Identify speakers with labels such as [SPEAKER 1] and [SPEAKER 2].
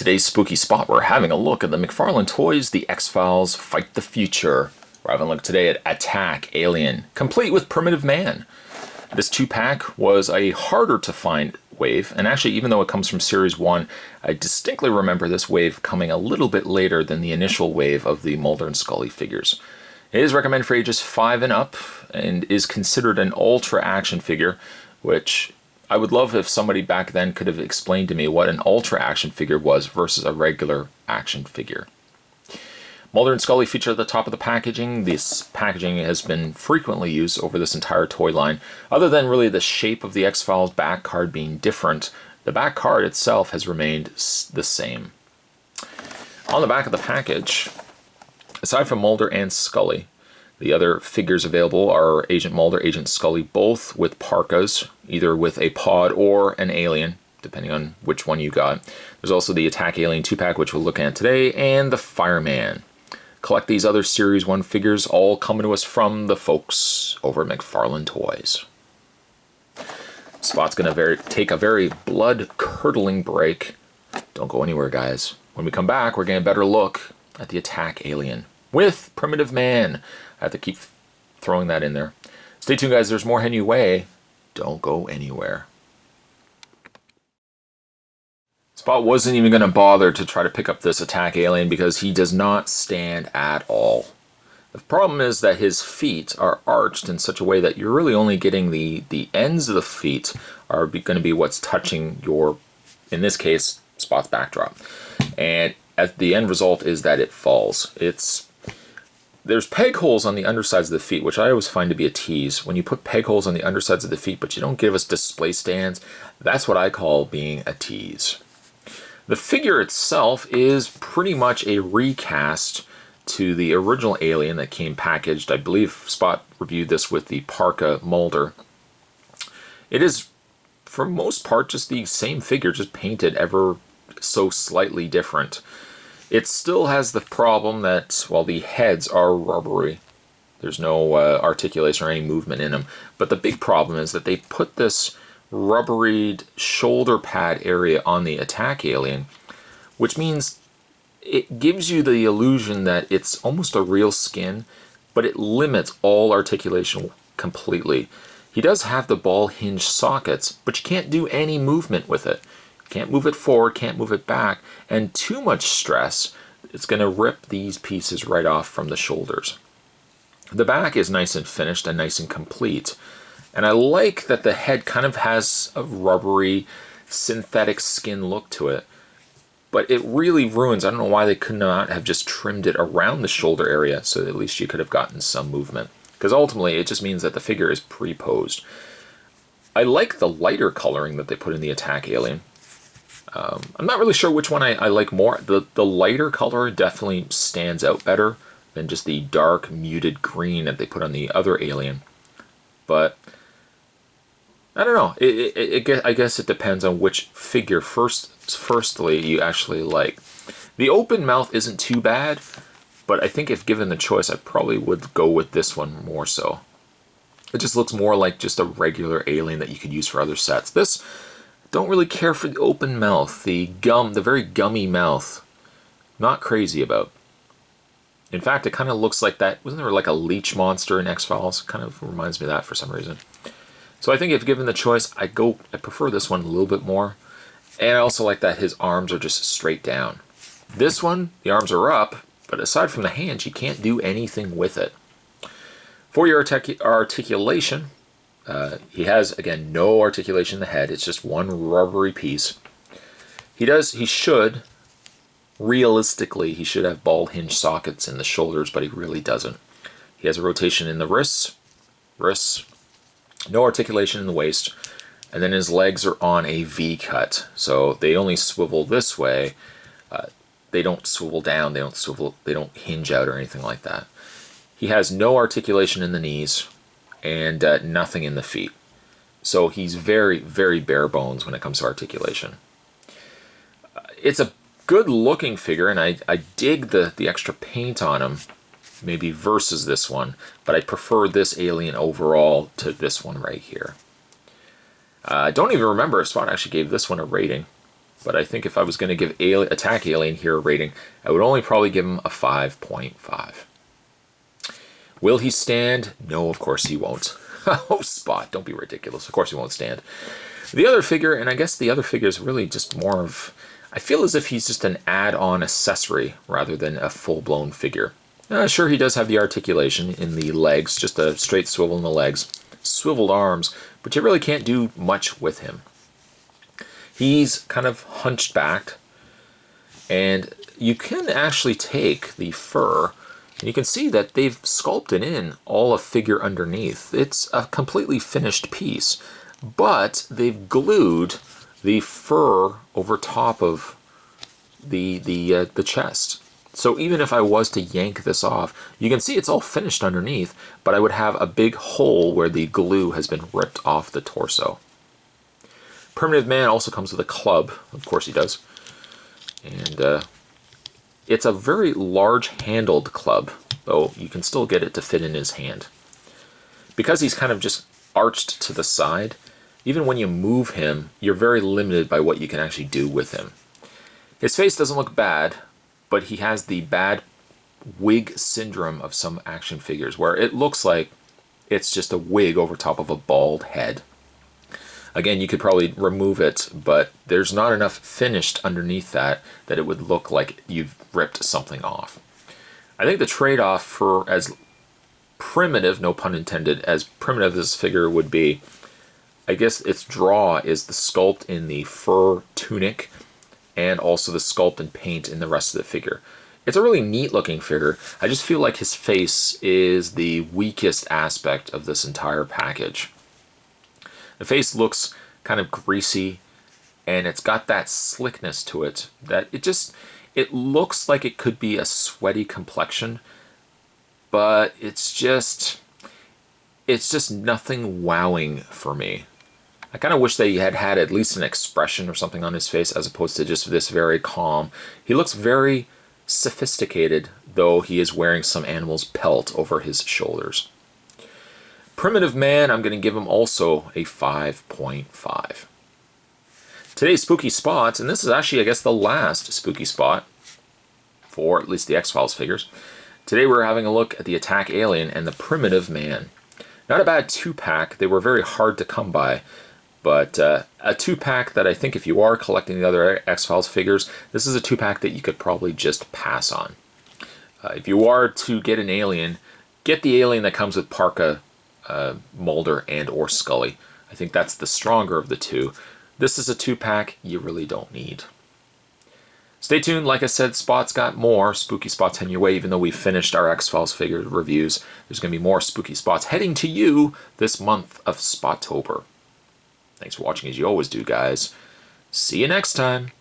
[SPEAKER 1] today's spooky spot, we're having a look at the McFarlane toys, The X-Files Fight the Future. We're having a look today at Attack Alien, complete with Primitive Man. This 2-pack was a harder to find wave, and actually even though it comes from Series 1, I distinctly remember this wave coming a little bit later than the initial wave of the Mulder and Scully figures. It is recommended for ages 5 and up, and is considered an ultra action figure, which I would love if somebody back then could have explained to me what an ultra action figure was versus a regular action figure. Mulder and Scully feature at the top of the packaging. This packaging has been frequently used over this entire toy line. Other than really the shape of the X-Files back card being different, the back card itself has remained the same. On the back of the package, aside from Mulder and Scully, the other figures available are Agent Mulder, Agent Scully, both with parkas, either with a pod or an alien, depending on which one you got. There's also the Attack Alien 2-pack, which we'll look at today, and the Fireman. Collect these other Series 1 figures, all coming to us from the folks over at McFarlane Toys. Spot's going to take a very blood-curdling break. Don't go anywhere, guys. When we come back, we're getting a better look at the Attack Alien with Primitive Man. I have to keep throwing that in there. Stay tuned, guys. There's more Henry Way. Don't go anywhere. Spot wasn't even going to bother to try to pick up this Attack Alien because he does not stand at all. The problem is that his feet are arched in such a way that you're really only getting the ends of the feet are going to be what's touching your, in this case, Spot's backdrop. And at the end result is that it falls. There's peg holes on the undersides of the feet, which I always find to be a tease. When you put peg holes on the undersides of the feet, but you don't give us display stands, that's what I call being a tease. The figure itself is pretty much a recast to the original Alien that came packaged. I believe Spot reviewed this with the Parka Mulder. It is, for most part, just the same figure, just painted ever so slightly different. It still has the problem that, well, the heads are rubbery. There's no articulation or any movement in them. But the big problem is that they put this rubberied shoulder pad area on the Attack Alien, which means it gives you the illusion that it's almost a real skin, but it limits all articulation completely. He does have the ball hinge sockets, but you can't do any movement with it. Can't move it forward, can't move it back, and too much stress, it's going to rip these pieces right off from the shoulders. The back is nice and finished and nice and complete, and I like that the head kind of has a rubbery, synthetic skin look to it, but it really ruins, I don't know why they could not have just trimmed it around the shoulder area so that at least you could have gotten some movement, because ultimately it just means that the figure is pre-posed. I like the lighter coloring that they put in the Attack Alien. I'm not really sure which one I like more. The lighter color definitely stands out better than just the dark muted green that they put on the other Alien. But I don't know. I guess it depends on which figure firstly you actually like. The open mouth isn't too bad, but I think if given the choice, I probably would go with this one more so. It just looks more like just a regular Alien that you could use for other sets. This, don't really care for the open mouth, the very gummy mouth. Not crazy about. In fact, it kind of looks like that. Wasn't there like a leech monster in X-Files? Kind of reminds me of that for some reason. So I think if given the choice, I prefer this one a little bit more. And I also like that his arms are just straight down. This one, the arms are up, but aside from the hands, you can't do anything with it. For your articulation, he has, again, no articulation in the head. It's just one rubbery piece. Realistically, he should have ball hinge sockets in the shoulders, but he really doesn't. He has a rotation in the wrists, no articulation in the waist, and then his legs are on a V-cut. So they only swivel this way. They don't swivel down, they don't hinge out or anything like that. He has no articulation in the knees, and nothing in the feet. So he's very, very bare bones when it comes to articulation. It's a good looking figure, and I dig the extra paint on him, maybe versus this one, but I prefer this Alien overall to this one right here. I don't even remember if Spot actually gave this one a rating, but I think if I was going to give Attack Alien here a rating, I would only probably give him a 5.5. Will he stand? No, of course he won't. Oh, Spot, don't be ridiculous. Of course he won't stand. The other figure, and I guess the other figure is really just more of... I feel as if he's just an add-on accessory rather than a full-blown figure. Sure, he does have the articulation in the legs, just a straight swivel in the legs, swiveled arms, but you really can't do much with him. He's kind of hunched back, and you can actually take the fur, and you can see that they've sculpted in all a figure underneath. It's a completely finished piece, but they've glued the fur over top of the chest. So even if I was to yank this off, you can see it's all finished underneath, but I would have a big hole where the glue has been ripped off the torso. Primitive Man also comes with a club. Of course he does. And it's a very large-handled club, though you can still get it to fit in his hand. Because he's kind of just arched to the side, even when you move him, you're very limited by what you can actually do with him. His face doesn't look bad, but he has the bad wig syndrome of some action figures, where it looks like it's just a wig over top of a bald head. Again, you could probably remove it, but there's not enough finished underneath that it would look like you've ripped something off. I think the trade-off for as primitive, no pun intended, as primitive this figure would be, I guess its draw is the sculpt in the fur tunic and also the sculpt and paint in the rest of the figure. It's a really neat looking figure. I just feel like his face is the weakest aspect of this entire package. The face looks kind of greasy, and it's got that slickness to it that it looks like it could be a sweaty complexion, but it's just nothing wowing for me. I kind of wish they had at least an expression or something on his face as opposed to just this very calm. He looks very sophisticated, though he is wearing some animal's pelt over his shoulders. Primitive Man, I'm going to give him also a 5.5. Today's Spooky Spots, and this is actually, I guess, the last Spooky Spot for at least the X-Files figures. Today we're having a look at the Attack Alien and the Primitive Man. Not a bad 2-pack. They were very hard to come by, but a 2-pack that I think if you are collecting the other X-Files figures, this is a 2-pack that you could probably just pass on. If you are to get an alien, get the alien that comes with Parka, Mulder, and or Scully. I think that's the stronger of the two. This is a 2-pack you really don't need. Stay tuned. Like I said, Spot's got more Spooky Spots heading your way. Even though we finished our X-Files figure reviews, there's going to be more Spooky Spots heading to you this month of Spottober. Thanks for watching as you always do, guys. See you next time.